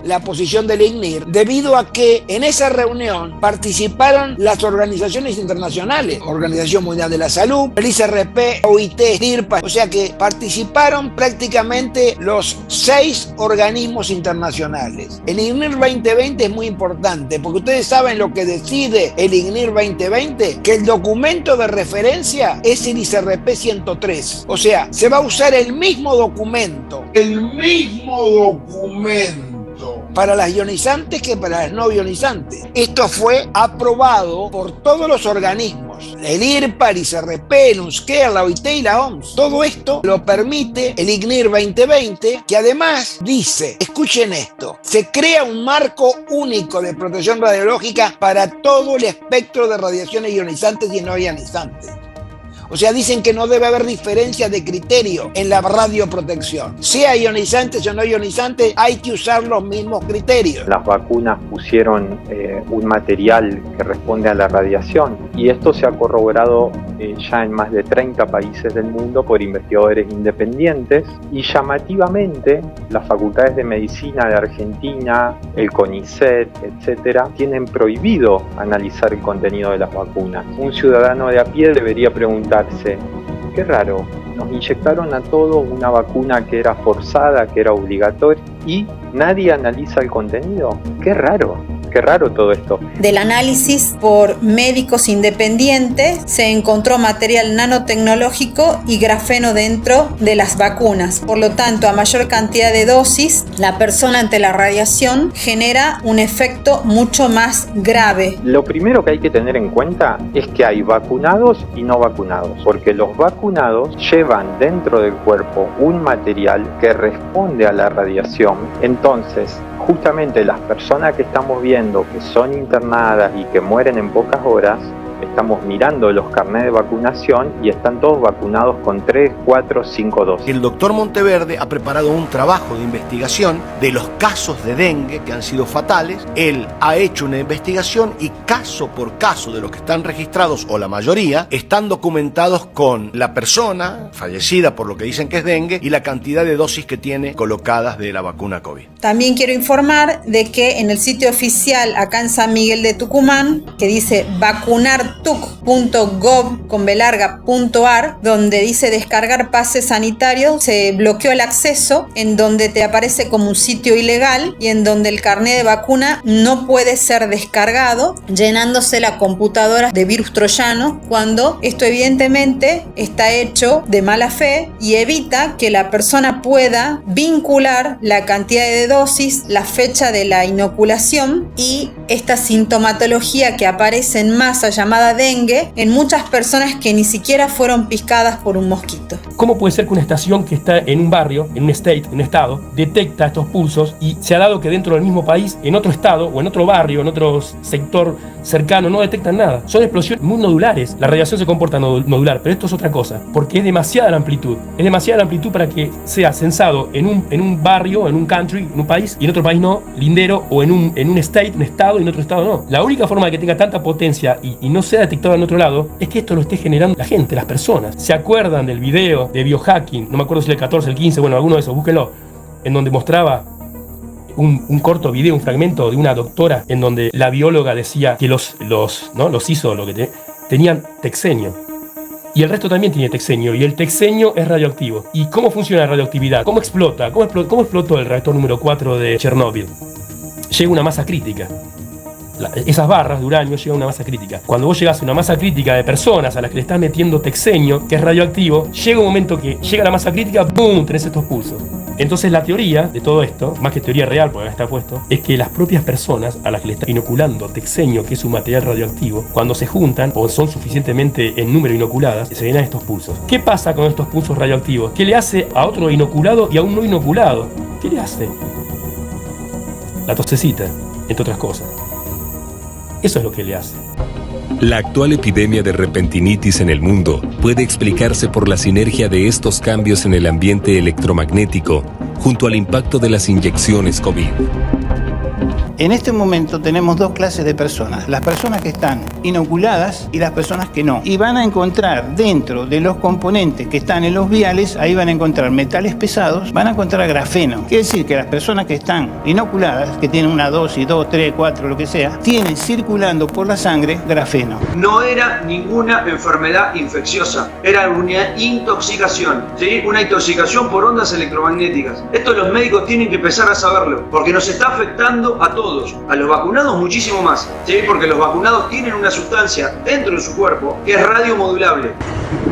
La posición del ICNIR debido a que en esa reunión participaron las organizaciones internacionales, Organización Mundial de la Salud, el ICRP, OIT, DIRPA, o sea que participaron prácticamente los 6 organismos internacionales. El ICNIR 2020 es muy importante porque ustedes saben lo que decide el ICNIR 2020, que el documento de referencia es el ICRP 103. O sea, se va a usar el mismo documento para las ionizantes que para las no ionizantes. Esto fue aprobado por todos los organismos, el IRPA, el ICRP, el UNSCEAR, la OIT y la OMS. Todo esto lo permite el ICNIR 2020, que además dice, escuchen esto, se crea un marco único de protección radiológica para todo el espectro de radiaciones ionizantes y no ionizantes. O sea, dicen que no debe haber diferencia de criterio en la radioprotección. Sea ionizantes o no ionizantes, hay que usar los mismos criterios. Las vacunas pusieron un material que responde a la radiación y esto se ha corroborado ya en más de 30 países del mundo por investigadores independientes y llamativamente las facultades de medicina de Argentina, el CONICET, etcétera, tienen prohibido analizar el contenido de las vacunas. Un ciudadano de a pie debería preguntarse, qué raro, nos inyectaron a todos una vacuna que era forzada, que era obligatoria y nadie analiza el contenido. Qué raro todo esto. Del análisis por médicos independientes se encontró material nanotecnológico y grafeno dentro de las vacunas. Por lo tanto, a mayor cantidad de dosis, la persona ante la radiación genera un efecto mucho más grave. Lo primero que hay que tener en cuenta es que hay vacunados y no vacunados, porque los vacunados llevan dentro del cuerpo un material que responde a la radiación. Entonces, justamente las personas que estamos viendo que son internadas y que mueren en pocas horas, estamos mirando los carnets de vacunación y están todos vacunados con 3, 4, 5 dosis. El doctor Monteverde ha preparado un trabajo de investigación de los casos de dengue que han sido fatales. Él ha hecho una investigación y caso por caso de los que están registrados, o la mayoría, están documentados con la persona fallecida por lo que dicen que es dengue y la cantidad de dosis que tiene colocadas de la vacuna COVID. También quiero informar de que en el sitio oficial acá en San Miguel de Tucumán, que dice vacunartuc.gov.ar, donde dice descargar pase sanitario, se bloqueó el acceso, en donde te aparece como un sitio ilegal y en donde el carnet de vacuna no puede ser descargado, llenándose la computadora de virus troyano, cuando esto evidentemente está hecho de mala fe y evita que la persona pueda vincular la cantidad de dosis, la fecha de la inoculación y esta sintomatología que aparece en masa llamada dengue en muchas personas que ni siquiera fueron picadas por un mosquito. ¿Cómo puede ser que una estación que está en un barrio, en un state, en un estado, detecta estos pulsos y se ha dado que dentro del mismo país, en otro estado o en otro barrio, en otro sector cercano, no detectan nada? Son explosiones muy nodulares. La radiación se comporta nodular, pero esto es otra cosa, porque es demasiada la amplitud. Es demasiada la amplitud para que sea censado en un barrio, en un country, en un país, y en otro país no, lindero, o en un state, un estado, y en otro estado no. La única forma de que tenga tanta potencia y no sea detectado en otro lado es que esto lo esté generando la gente, las personas. ¿Se acuerdan del video de biohacking? No me acuerdo si el 14, el 15, bueno, alguno de esos, búsquenlo, en donde mostraba un corto video, un fragmento de una doctora en donde la bióloga decía que los hizo lo que tenían texenio. Y el resto también tiene texenio, y el texenio es radioactivo. ¿Y cómo funciona la radioactividad? ¿Cómo explota? ¿Cómo explotó el reactor número 4 de Chernóbil? Llega a una masa crítica. Esas barras de uranio llegan a una masa crítica. Cuando vos llegás a una masa crítica de personas a las que le estás metiendo texenio, que es radioactivo, llega un momento que llega la masa crítica, ¡boom!, tenés estos pulsos. Entonces la teoría de todo esto, más que teoría real, porque acá está puesto, es que las propias personas a las que le están inoculando texenio, que es un material radioactivo, cuando se juntan o son suficientemente en número inoculadas, se llenan estos pulsos. ¿Qué pasa con estos pulsos radioactivos? ¿Qué le hace a otro inoculado y a un no inoculado? ¿Qué le hace? La tosecita, entre otras cosas. Eso es lo que le hace. La actual epidemia de repentinitis en el mundo puede explicarse por la sinergia de estos cambios en el ambiente electromagnético junto al impacto de las inyecciones COVID. En este momento tenemos dos clases de personas, las personas que están inoculadas y las personas que no. Y van a encontrar dentro de los componentes que están en los viales, ahí van a encontrar metales pesados, van a encontrar grafeno. Quiere decir que las personas que están inoculadas, que tienen una dosis, 2, 3, 4, lo que sea, tienen circulando por la sangre grafeno. No era ninguna enfermedad infecciosa, era una intoxicación, ¿sí? Una intoxicación por ondas electromagnéticas. Esto los médicos tienen que empezar a saberlo, porque nos está afectando a todos. A los vacunados muchísimo más, ¿sí? Porque los vacunados tienen una sustancia dentro de su cuerpo que es radiomodulable.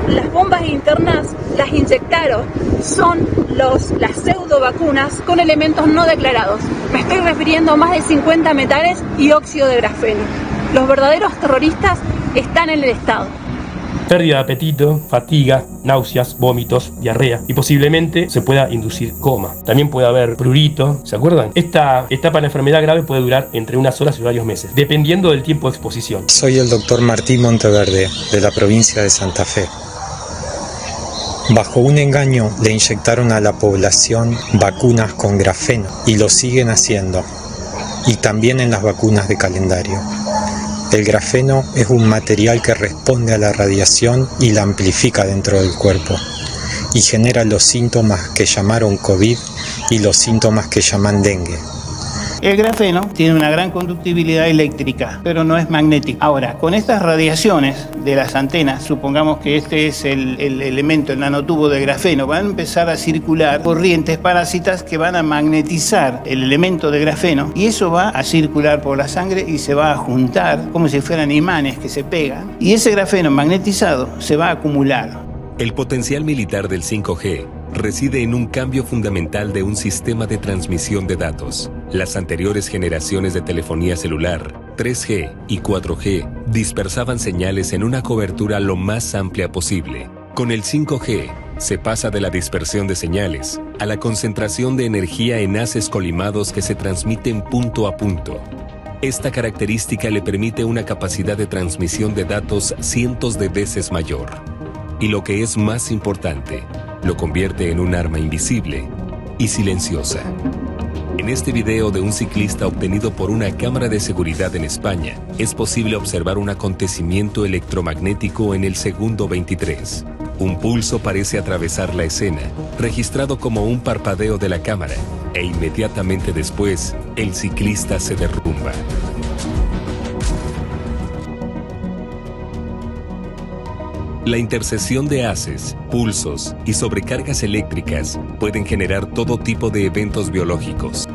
Las bombas internas las inyectaron, son las pseudo vacunas con elementos no declarados. Me estoy refiriendo a más de 50 metales y óxido de grafeno. Los verdaderos terroristas están en el Estado. Pérdida de apetito, fatiga, náuseas, vómitos, diarrea y posiblemente se pueda inducir coma. También puede haber prurito, ¿se acuerdan? Esta etapa de la enfermedad grave puede durar entre unas horas y varios meses, dependiendo del tiempo de exposición. Soy el doctor Martín Monteverde, de la provincia de Santa Fe. Bajo un engaño le inyectaron a la población vacunas con grafeno y lo siguen haciendo, y también en las vacunas de calendario. El grafeno es un material que responde a la radiación y la amplifica dentro del cuerpo y genera los síntomas que llamaron COVID y los síntomas que llaman dengue. El grafeno tiene una gran conductibilidad eléctrica, pero no es magnético. Ahora, con estas radiaciones de las antenas, supongamos que este es el elemento, el nanotubo de grafeno, van a empezar a circular corrientes parásitas que van a magnetizar el elemento de grafeno y eso va a circular por la sangre y se va a juntar como si fueran imanes que se pegan y ese grafeno magnetizado se va a acumular. El potencial militar del 5G reside en un cambio fundamental de un sistema de transmisión de datos. Las anteriores generaciones de telefonía celular, 3G y 4G, dispersaban señales en una cobertura lo más amplia posible. Con el 5G, se pasa de la dispersión de señales a la concentración de energía en haces colimados que se transmiten punto a punto. Esta característica le permite una capacidad de transmisión de datos cientos de veces mayor. Y lo que es más importante, lo convierte en un arma invisible y silenciosa. En este video de un ciclista obtenido por una cámara de seguridad en España, es posible observar un acontecimiento electromagnético en el segundo 23. Un pulso parece atravesar la escena, registrado como un parpadeo de la cámara, e inmediatamente después, el ciclista se derrumba. La intercesión de haces, pulsos y sobrecargas eléctricas pueden generar todo tipo de eventos biológicos.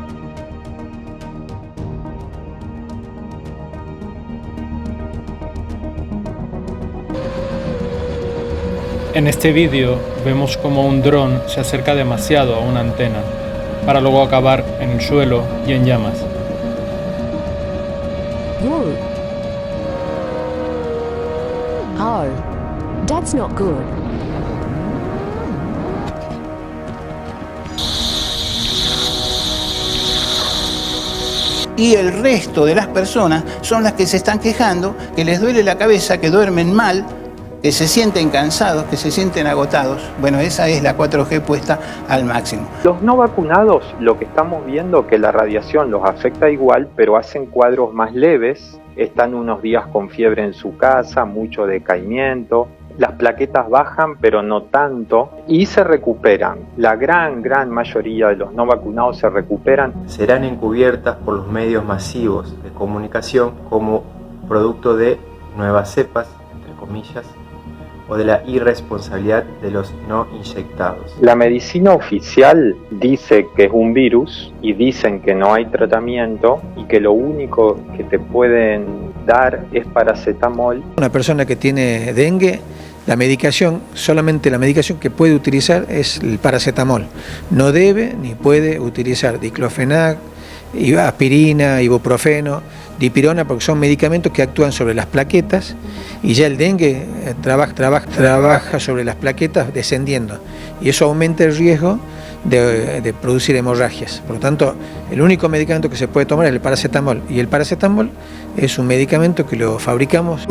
En este vídeo vemos como un dron se acerca demasiado a una antena, para luego acabar en el suelo y en llamas. Oh, that's not good. Y el resto de las personas son las que se están quejando, que les duele la cabeza, que duermen mal, que se sienten cansados, que se sienten agotados. Bueno, esa es la 4G puesta al máximo. Los no vacunados, lo que estamos viendo que la radiación los afecta igual, pero hacen cuadros más leves, están unos días con fiebre en su casa, mucho decaimiento, las plaquetas bajan pero no tanto y se recuperan. La gran mayoría de los no vacunados se recuperan. Serán encubiertas por los medios masivos de comunicación como producto de nuevas cepas, entre comillas, o de la irresponsabilidad de los no inyectados. La medicina oficial dice que es un virus y dicen que no hay tratamiento y que lo único que te pueden dar es paracetamol. Una persona que tiene dengue, la medicación, solamente la medicación que puede utilizar es el paracetamol. No debe ni puede utilizar diclofenac, aspirina, ibuprofeno, dipirona, porque son medicamentos que actúan sobre las plaquetas y ya el dengue trabaja sobre las plaquetas descendiendo y eso aumenta el riesgo de producir hemorragias. Por lo tanto, el único medicamento que se puede tomar es el paracetamol y el paracetamol es un medicamento que lo fabricamos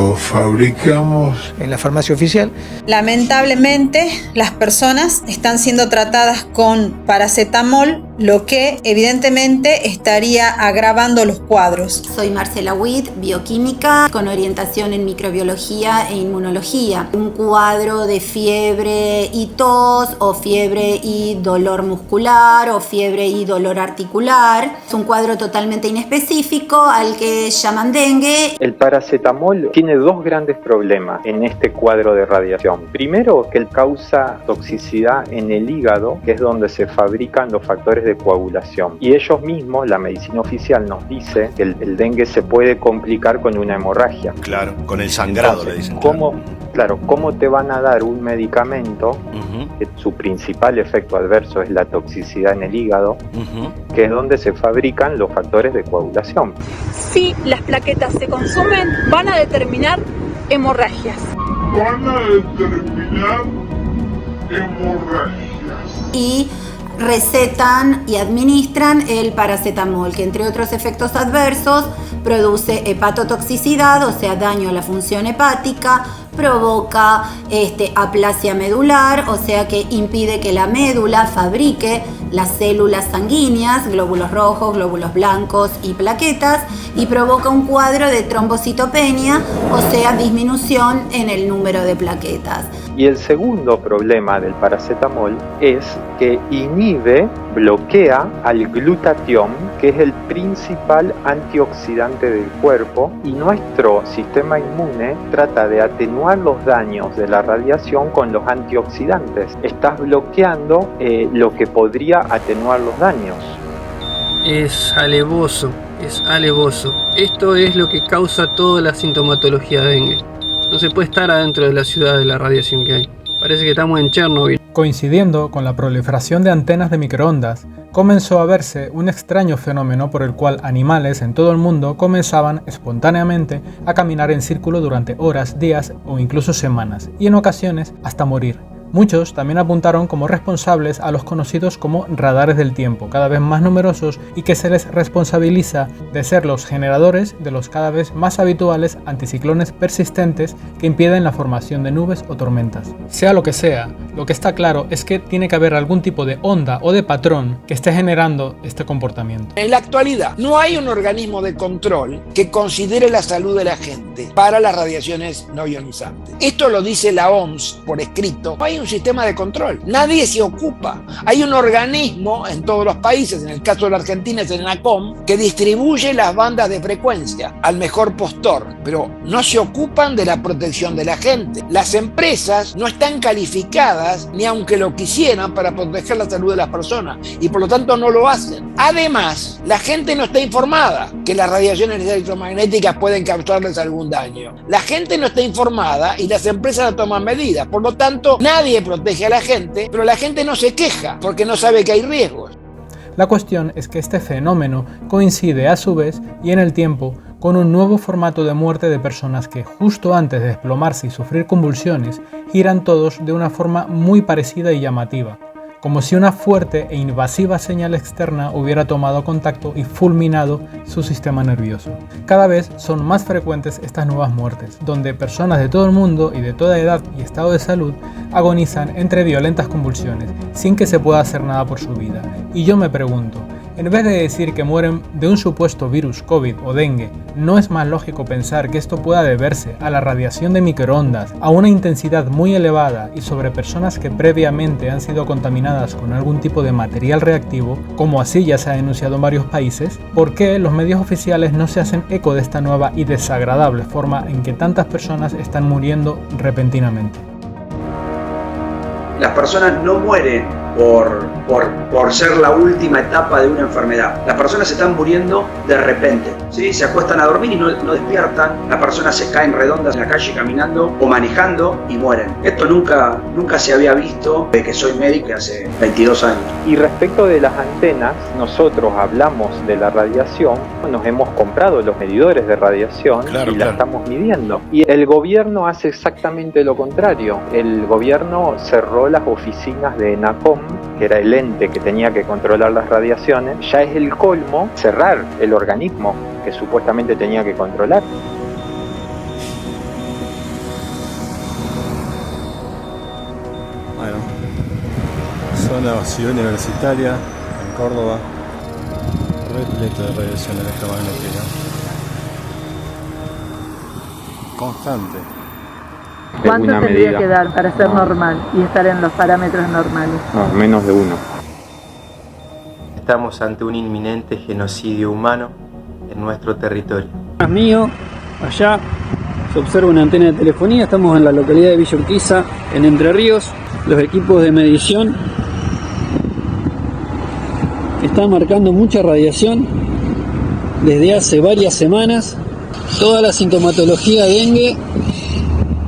en la farmacia oficial. Lamentablemente, las personas están siendo tratadas con paracetamol, lo que evidentemente estaría agravando los cuadros. Soy Marcela Witt, bioquímica con orientación en microbiología e inmunología. Un cuadro de fiebre y tos, o fiebre y dolor muscular, o fiebre y dolor articular. Es un cuadro totalmente inespecífico al que llaman dengue. El paracetamol tiene dos grandes problemas en este cuadro de radiación. Primero, que él causa toxicidad en el hígado, que es donde se fabrican los factores de coagulación. Y ellos mismos, la medicina oficial nos dice que el dengue se puede complicar con una hemorragia. Claro, con el sangrado. Entonces, le dicen. ¿Cómo te van a dar un medicamento que su principal efecto adverso es la toxicidad en el hígado, que es donde se fabrican los factores de coagulación? Si las plaquetas se consumen, van a determinar hemorragias. Y recetan y administran el paracetamol, que entre otros efectos adversos produce hepatotoxicidad, o sea, daño a la función hepática, provoca aplasia medular, o sea que impide que la médula fabrique las células sanguíneas, glóbulos rojos, glóbulos blancos y plaquetas, y provoca un cuadro de trombocitopenia, o sea, disminución en el número de plaquetas. Y el segundo problema del paracetamol es que bloquea al glutatión, que es el principal antioxidante del cuerpo, y nuestro sistema inmune trata de atenuar los daños de la radiación con los antioxidantes. Estás bloqueando lo que podría atenuar los daños. Es alevoso. Esto es lo que causa toda la sintomatología de dengue. No se puede estar adentro de la ciudad de la radiación que hay. Parece que estamos en Chernobyl. Coincidiendo con la proliferación de antenas de microondas, comenzó a verse un extraño fenómeno por el cual animales en todo el mundo comenzaban espontáneamente a caminar en círculo durante horas, días o incluso semanas, y en ocasiones hasta morir. Muchos también apuntaron como responsables a los conocidos como radares del tiempo, cada vez más numerosos y que se les responsabiliza de ser los generadores de los cada vez más habituales anticiclones persistentes que impiden la formación de nubes o tormentas. Sea, lo que está claro es que tiene que haber algún tipo de onda o de patrón que esté generando este comportamiento. En la actualidad no hay un organismo de control que considere la salud de la gente para las radiaciones no ionizantes. Esto lo dice la OMS por escrito. No hay un sistema de control, nadie se ocupa. Hay un organismo en todos los países, en el caso de la Argentina es el NACOM, que distribuye las bandas de frecuencia al mejor postor, pero no se ocupan de la protección de la gente. Las empresas no están calificadas, ni aunque lo quisieran, para proteger la salud de las personas, y por lo tanto no lo hacen. Además, la gente no está informada que las radiaciones electromagnéticas pueden causarles algún daño. La gente no está informada y las empresas no toman medidas. Por lo tanto, nadie protege a la gente, pero la gente no se queja porque no sabe que hay riesgos. La cuestión es que este fenómeno coincide a su vez y en el tiempo con un nuevo formato de muerte de personas que, justo antes de desplomarse y sufrir convulsiones, giran todos de una forma muy parecida y llamativa, como si una fuerte e invasiva señal externa hubiera tomado contacto y fulminado su sistema nervioso. Cada vez son más frecuentes estas nuevas muertes, donde personas de todo el mundo y de toda edad y estado de salud agonizan entre violentas convulsiones, sin que se pueda hacer nada por su vida. Y yo me pregunto, en vez de decir que mueren de un supuesto virus, COVID o dengue, ¿no es más lógico pensar que esto pueda deberse a la radiación de microondas a una intensidad muy elevada y sobre personas que previamente han sido contaminadas con algún tipo de material reactivo, como así ya se ha denunciado en varios países? ¿Por qué los medios oficiales no se hacen eco de esta nueva y desagradable forma en que tantas personas están muriendo repentinamente? Las personas no mueren por ser la última etapa de una enfermedad. Las personas se están muriendo de repente, ¿sí? Se acuestan a dormir y no despiertan. Las personas se caen redondas en la calle caminando o manejando y mueren. Esto nunca se había visto desde que soy médico hace 22 años. Y respecto de las antenas, nosotros hablamos de la radiación, nos hemos comprado los medidores de radiación la estamos midiendo. Y el gobierno hace exactamente lo contrario. El gobierno cerró las oficinas de ENACOM, que era el ente que tenía que controlar las radiaciones. Ya es el colmo cerrar el organismo que supuestamente tenía que controlar. Bueno, zona ciudad universitaria en Córdoba, repleto de radiación electromagnética constante. ¿Cuánto tendría que dar para ser normal y estar en los parámetros normales? No, menos de 1. Estamos ante un inminente genocidio humano en nuestro territorio. Mío, allá se observa una antena de telefonía. Estamos en la localidad de Villa Urquiza, en Entre Ríos. Los equipos de medición están marcando mucha radiación desde hace varias semanas. Toda la sintomatología dengue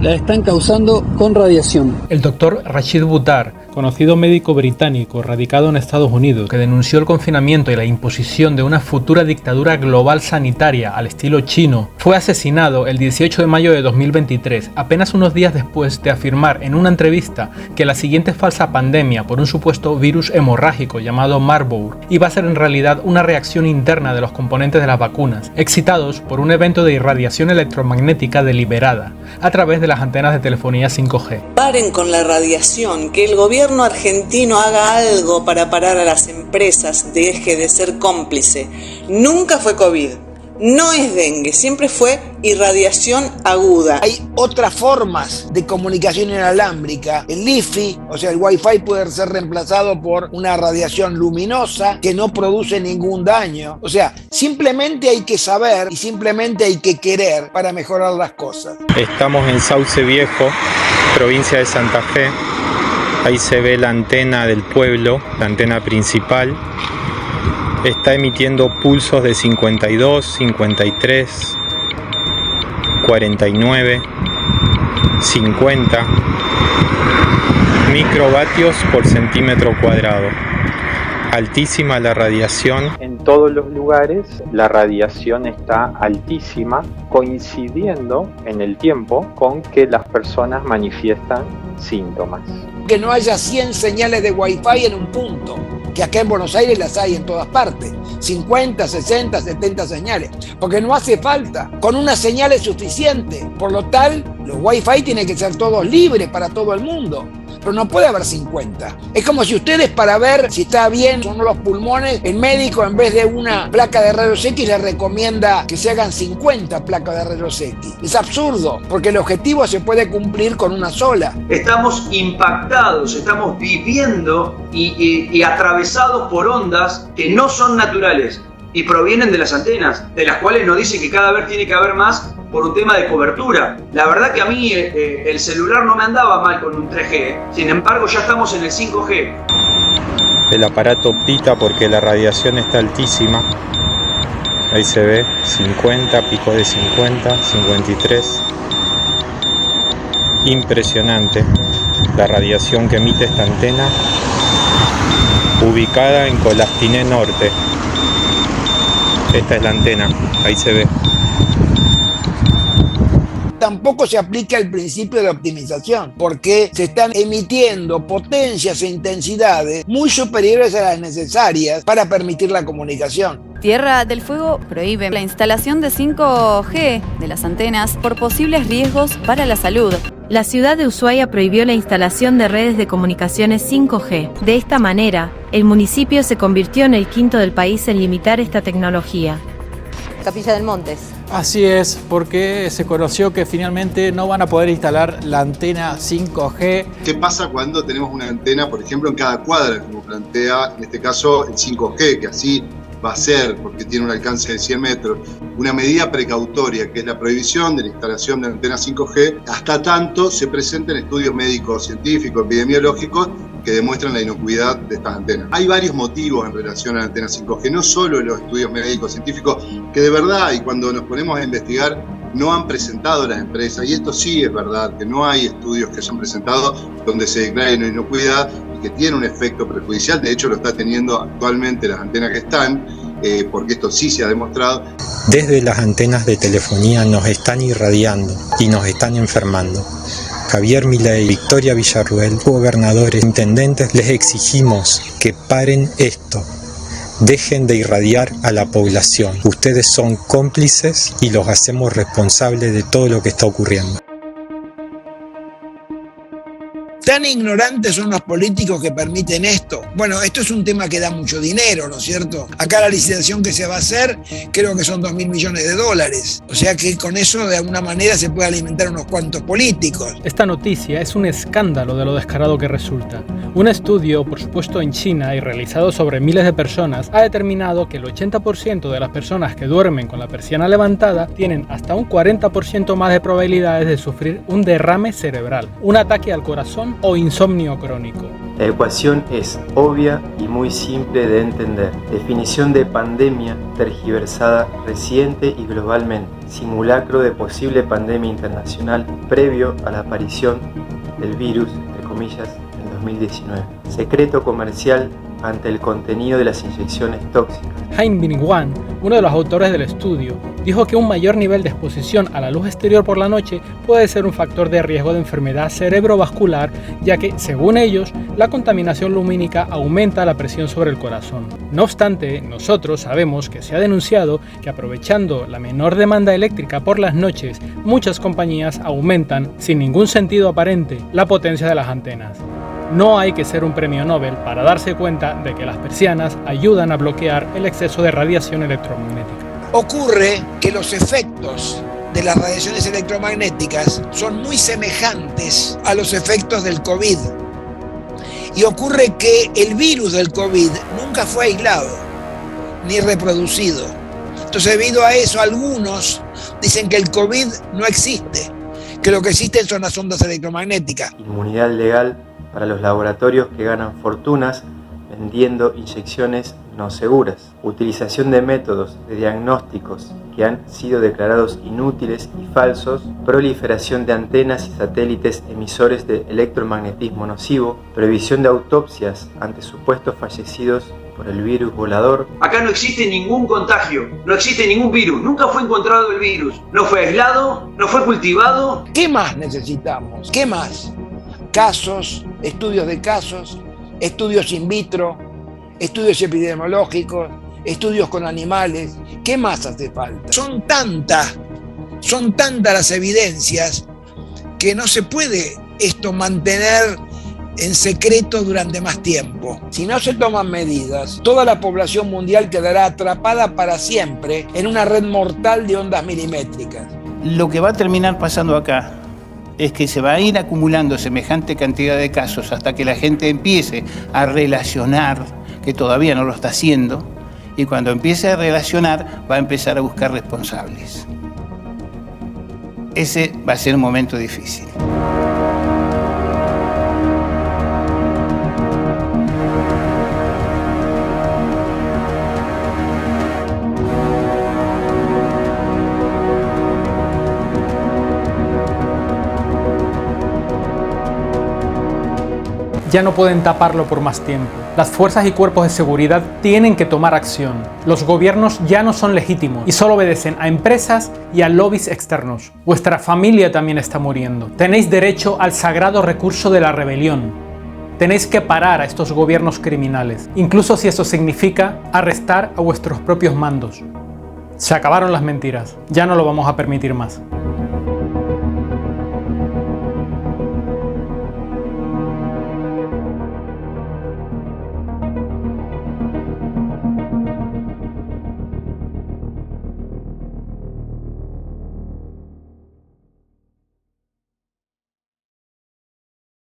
la están causando con radiación. El doctor Rashid Buttar, conocido médico británico radicado en Estados Unidos, que denunció el confinamiento y la imposición de una futura dictadura global sanitaria al estilo chino, fue asesinado el 18 de mayo de 2023, apenas unos días después de afirmar en una entrevista que la siguiente falsa pandemia por un supuesto virus hemorrágico llamado Marburg iba a ser en realidad una reacción interna de los componentes de las vacunas, excitados por un evento de irradiación electromagnética deliberada a través de las antenas de telefonía 5G. Paren con la radiación, que el gobierno argentino haga algo para parar a las empresas, deje de ser cómplice. Nunca fue COVID, no es dengue, siempre fue irradiación aguda. Hay otras formas de comunicación inalámbrica. El LiFi, o sea, el Wi-Fi puede ser reemplazado por una radiación luminosa que no produce ningún daño. O sea, simplemente hay que saber y simplemente hay que querer para mejorar las cosas. Estamos en Sauce Viejo, provincia de Santa Fe. Ahí se ve la antena del pueblo, la antena principal. Está emitiendo pulsos de 52, 53, 49, 50 microvatios por centímetro cuadrado. Altísima la radiación. En todos los lugares la radiación está altísima, coincidiendo en el tiempo con que las personas manifiestan síntomas. Que no haya 100 señales de Wi-Fi en un punto, que acá en Buenos Aires las hay en todas partes, 50, 60, 70 señales, porque no hace falta, con una señal es suficiente. Por lo tal, los Wi-Fi tienen que ser todos libres para todo el mundo, pero no puede haber 50. Es como si ustedes, para ver si está bien o no los pulmones, el médico en vez de una placa de rayos X le recomienda que se hagan 50 placas de rayos X. Es absurdo, porque el objetivo se puede cumplir con una sola. Estamos impactados, estamos viviendo y atravesados por ondas que no son naturales y provienen de las antenas, de las cuales nos dicen que cada vez tiene que haber más por un tema de cobertura. La verdad que a mí el celular no me andaba mal con un 3G, sin embargo ya estamos en el 5G. El aparato pita porque la radiación está altísima. Ahí se ve 50, pico de 50, 53. Impresionante la radiación que emite esta antena, ubicada en Colastiné Norte. Esta es la antena, ahí se ve. tampoco se aplica el principio de optimización, porque se están emitiendo potencias e intensidades muy superiores a las necesarias para permitir la comunicación. Tierra del Fuego prohíbe la instalación de 5G de las antenas por posibles riesgos para la salud. La ciudad de Ushuaia prohibió la instalación de redes de comunicaciones 5G. De esta manera, el municipio se convirtió en el quinto del país en limitar esta tecnología. Capilla del Montes. Así es, porque se conoció que finalmente no van a poder instalar la antena 5G. ¿Qué pasa cuando tenemos una antena, por ejemplo, en cada cuadra, como plantea en este caso el 5G, que así va a ser porque tiene un alcance de 100 metros? Una medida precautoria, que es la prohibición de la instalación de antenas 5G, hasta tanto se presenten estudios médicos, científicos, epidemiológicos, que demuestran la inocuidad de estas antenas. Hay varios motivos en relación a la antena 5G, no solo los estudios médicos, científicos, que de verdad, y cuando nos ponemos a investigar, no han presentado las empresas, y esto sí es verdad, que no hay estudios que hayan presentado donde se declare una inocuidad y que tiene un efecto perjudicial. De hecho lo está teniendo actualmente las antenas que están, porque esto sí se ha demostrado. Desde las antenas de telefonía nos están irradiando y nos están enfermando. Javier Milei, Victoria Villarruel, gobernadores, intendentes, les exigimos que paren esto. Dejen de irradiar a la población. Ustedes son cómplices y los hacemos responsables de todo lo que está ocurriendo. Tan ignorantes son los políticos que permiten esto. Bueno, esto es un tema que da mucho dinero, ¿no es cierto? Acá la licitación que se va a hacer, creo que son $2.000 millones. O sea que con eso de alguna manera se puede alimentar unos cuantos políticos. Esta noticia es un escándalo de lo descarado que resulta. Un estudio, por supuesto en China y realizado sobre miles de personas, ha determinado que el 80% de las personas que duermen con la persiana levantada tienen hasta un 40% más de probabilidades de sufrir un derrame cerebral, un ataque al corazón o insomnio crónico. La ecuación es obvia y muy simple de entender. Definición de pandemia tergiversada reciente y globalmente. Simulacro de posible pandemia internacional previo a la aparición del virus, entre comillas, en 2019. Secreto comercial ante el contenido de las inyecciones tóxicas. Han Bin-Wan, uno de los autores del estudio, dijo que un mayor nivel de exposición a la luz exterior por la noche puede ser un factor de riesgo de enfermedad cerebrovascular, ya que, según ellos, la contaminación lumínica aumenta la presión sobre el corazón. No obstante, nosotros sabemos que se ha denunciado que aprovechando la menor demanda eléctrica por las noches, muchas compañías aumentan, sin ningún sentido aparente, la potencia de las antenas. No hay que ser un premio Nobel para darse cuenta de que las persianas ayudan a bloquear el exceso de radiación electromagnética. Ocurre que los efectos de las radiaciones electromagnéticas son muy semejantes a los efectos del COVID. Y ocurre que el virus del COVID nunca fue aislado ni reproducido. Entonces, debido a eso, algunos dicen que el COVID no existe, que lo que existen son las ondas electromagnéticas. Inmunidad legal para los laboratorios que ganan fortunas vendiendo inyecciones no seguras. Utilización de métodos de diagnósticos que han sido declarados inútiles y falsos. Proliferación de antenas y satélites emisores de electromagnetismo nocivo. Prohibición de autopsias ante supuestos fallecidos por el virus volador. Acá no existe ningún contagio, no existe ningún virus, nunca fue encontrado el virus, no fue aislado, no fue cultivado. ¿Qué más necesitamos? ¿Qué más? Casos, estudios de casos, estudios in vitro, estudios epidemiológicos, estudios con animales. ¿Qué más hace falta? Son tantas las evidencias que no se puede esto mantener en secreto durante más tiempo. Si no se toman medidas, toda la población mundial quedará atrapada para siempre en una red mortal de ondas milimétricas. Lo que va a terminar pasando acá es que se va a ir acumulando semejante cantidad de casos hasta que la gente empiece a relacionar, que todavía no lo está haciendo, y cuando empiece a relacionar va a empezar a buscar responsables. Ese va a ser un momento difícil. Ya no pueden taparlo por más tiempo. Las fuerzas y cuerpos de seguridad tienen que tomar acción. Los gobiernos ya no son legítimos y solo obedecen a empresas y a lobbies externos. Vuestra familia también está muriendo. Tenéis derecho al sagrado recurso de la rebelión. Tenéis que parar a estos gobiernos criminales, incluso si eso significa arrestar a vuestros propios mandos. Se acabaron las mentiras. Ya no lo vamos a permitir más.